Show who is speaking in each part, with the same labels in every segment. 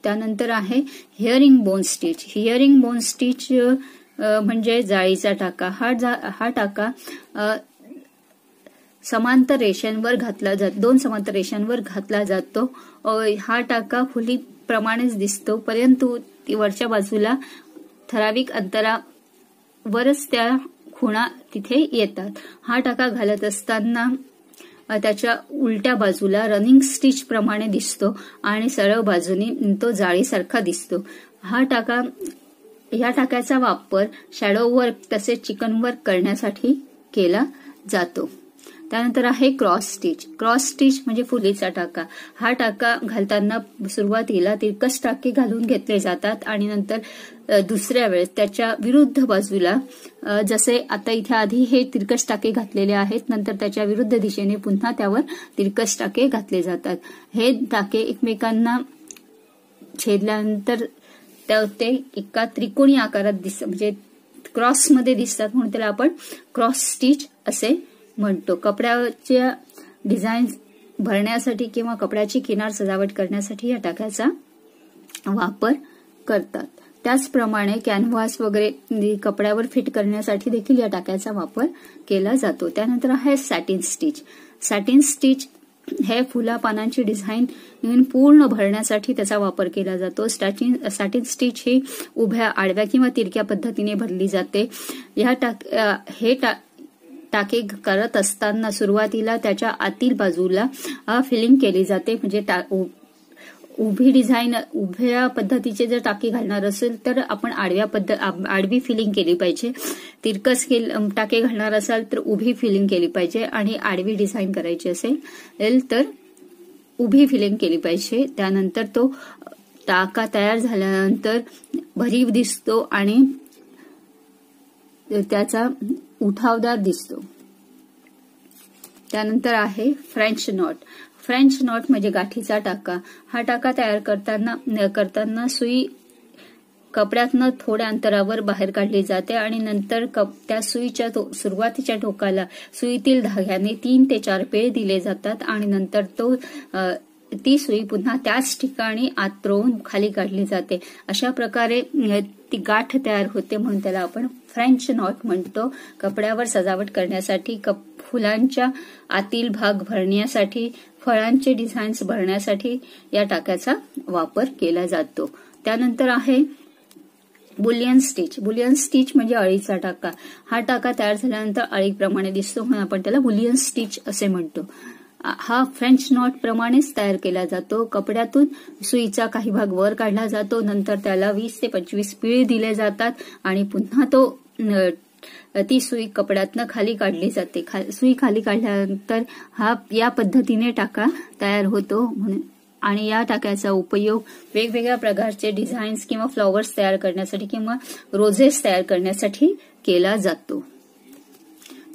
Speaker 1: त्यानंतर आहे hearing bone stitch. Hearing bone stitch म्हणजे जाळीचा टाका. हा टाका समांतर रेषांवर घातला जातो, 2 समांतर रेषांवर घातला जातो. हा टाका फुलीप्रमाणेच दिसतो, परंतु वरच्या बाजूला ठराविक अंतरावरच त्या खुणा तिथे येतात. हा टाका घालत असताना त्याच्या उलट्या बाजूला रनिंग स्टिच प्रमाणे दिसतो आणि सरळ बाजूने तो जाळीसारखा दिसतो. या टाक्याचा वापर शॅडो वर्क तसेच चिकन वर्क करण्यासाठी केला जातो. त्यानंतर आहे क्रॉस स्टिच. क्रॉस स्टिच म्हणजे फुलीचा टाका. हा टाका घालताना सुरुवातीला तिरकस टाके घालून घेतले जातात आणि नंतर दुसऱ्या वेळेस त्याच्या विरुद्ध बाजूला, जसे आता इथे आधी हे तिरकस टाके घातलेले आहेत, नंतर त्याच्या विरुद्ध दिशेने पुन्हा त्यावर तिरकस टाके घातले जातात. हे टाके एकमेकांना छेदल्यानंतर ते एका त्रिकोणी आकारात दिसतात, म्हणजे क्रॉसमध्ये दिसतात, म्हणून त्याला आपण क्रॉस स्टिच असे म्हणतो. कपड्याच्या डिझाईन भरण्यासाठी किंवा कपड्याची किनार सजावट करण्यासाठी या टाक्याचा वापर करतात. त्याचप्रमाणे कॅनव्हास वगैरे कपड्यावर फिट करण्यासाठी देखील या टाक्याचा वापर केला जातो. त्यानंतर आहे सॅटिन स्टिच. सॅटिन स्टिच हे फुला पानांची डिझाईन पूर्ण भरण्यासाठी त्याचा वापर केला जातो. सॅटिन स्टिच ही उभ्या, आडव्या किंवा तिरक्या पद्धतीने भरली जाते. हे टाके करत असताना सुरुवातीला त्याच्या आतील बाजूला फिलिंग केली जाते. म्हणजे उभ्या पद्धतीचे जर टाके घालणार असेल तर आपण आडवी फिलिंग केली पाहिजे. तिरकस टाके घालणार असाल तर उभी फिलिंग केली पाहिजे आणि आडवी डिझाईन करायची असेल तर उभी फिलिंग केली पाहिजे. त्यानंतर तो टाका तयार झाल्यानंतर भरीव दिसतो आणि त्याचा उठावदार दिसतो. त्यानंतर आहे फ्रेंच नॉट. फ्रेंच नॉट म्हणजे गाठीचा टाका. हा टाका तयार करताना सुई कपड्यातनं थोड्या अंतरावर बाहेर काढली जाते आणि नंतर त्या सुईच्या सुरुवातीच्या टोकाला सुईतील धाग्याने 3 ते 4 पेळ दिले जातात आणि नंतर ती सुई पुन्हा त्याच ठिकाणी आत रोवून खाली काढली जाते. अशा प्रकारे ती गाठ तयार होते, म्हणून त्याला आपण फ्रेंच नॉट म्हणतो. कपड्यावर सजावट करण्यासाठी, फुलांच्या आतील भाग भरण्यासाठी, फळांचे डिझाईन्स भरण्यासाठी या टाक्याचा वापर केला जातो. त्यानंतर आहे बुलियन स्टिच. बुलियन स्टिच म्हणजे अळीचा टाका. हा टाका तयार झाल्यानंतर अळीप्रमाणे दिसतो, म्हणून आपण त्याला बुलियन स्टिच असे म्हणतो. हा फ्रेंच नॉट प्रमाणेच तयार केला जातो. कपड्यातून सुईचा काही भाग वर काढला जातो, नंतर त्याला 20 ते 25 पिळे दिले जातात आणि पुन्हा ती सुई कपड्यातनं खाली काढली जाते. सुई खाली काढल्यानंतर या पद्धतीने टाका तयार होतो. आणि या टाक्याचा उपयोग वेगवेगळ्या प्रकारचे डिझाईन्स किंवा फ्लॉवर्स तयार करण्यासाठी किंवा रोजेस तयार करण्यासाठी केला जातो.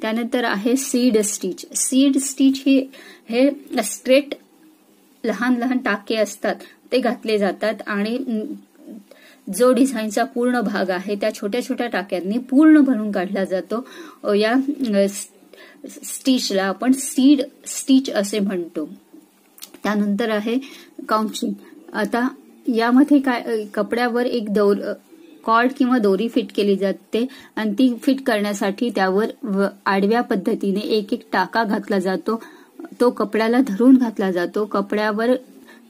Speaker 1: त्यानंतर आहे सीड स्टिच. सीड स्टिच हे स्ट्रेट लहान लहान टाके असतात ते घातले जातात आणि जो डिझाईनचा पूर्ण भाग आहे त्या छोट्या छोट्या टाक्यांनी पूर्ण भरून काढला जातो. या स्टिचला आपण सीड स्टिच असे म्हणतो. त्यानंतर आहे काउंचिंग. आता यामध्ये कपड्यावर एक कॉर्ड किंवा दोरी फिट केली जाते आणि ती फिट करण्यासाठी त्यावर आडव्या पद्धतीने एक टाका घातला जातो. तो कपड्याला धरून घातला जातो. कपड्यावर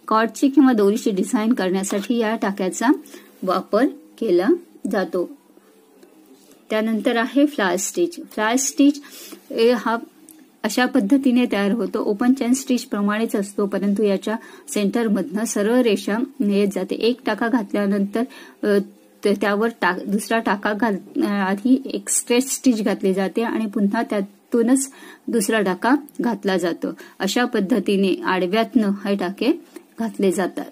Speaker 1: कॉर्डची किंवा दोरीची डिझाईन करण्यासाठी या टाक्याचा वापर केला जातो. त्यानंतर आहे फ्लाय स्टिच. फ्लाय स्टिच हा अशा पद्धतीने तयार होतो. ओपन चेन स्टिच प्रमाणेच असतो, परंतु याच्या सेंटरमधनं सरळ रेषा येत जाते. एक टाका घातल्यानंतर त्यावर दुसरा टाका आधी एक स्ट्रेच स्टिच घातली जाते आणि पुन्हा त्यातूनच दुसरा टाका घातला जातो. अशा पद्धतीने आडव्यातनं हे टाके घातले जातात.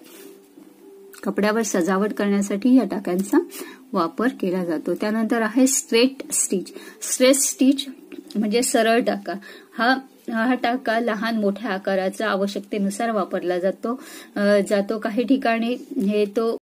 Speaker 1: कपड्यावर सजावट करण्यासाठी या टाक्यांचा वापर केला जातो. त्यानंतर आहे स्ट्रेट स्टिच. स्ट्रेट स्टिच म्हणजे सरळ टाका. हा टाका लहान मोठ्या आकाराचा आवश्यकतेनुसार वापरला जातो. काही ठिकाणी तो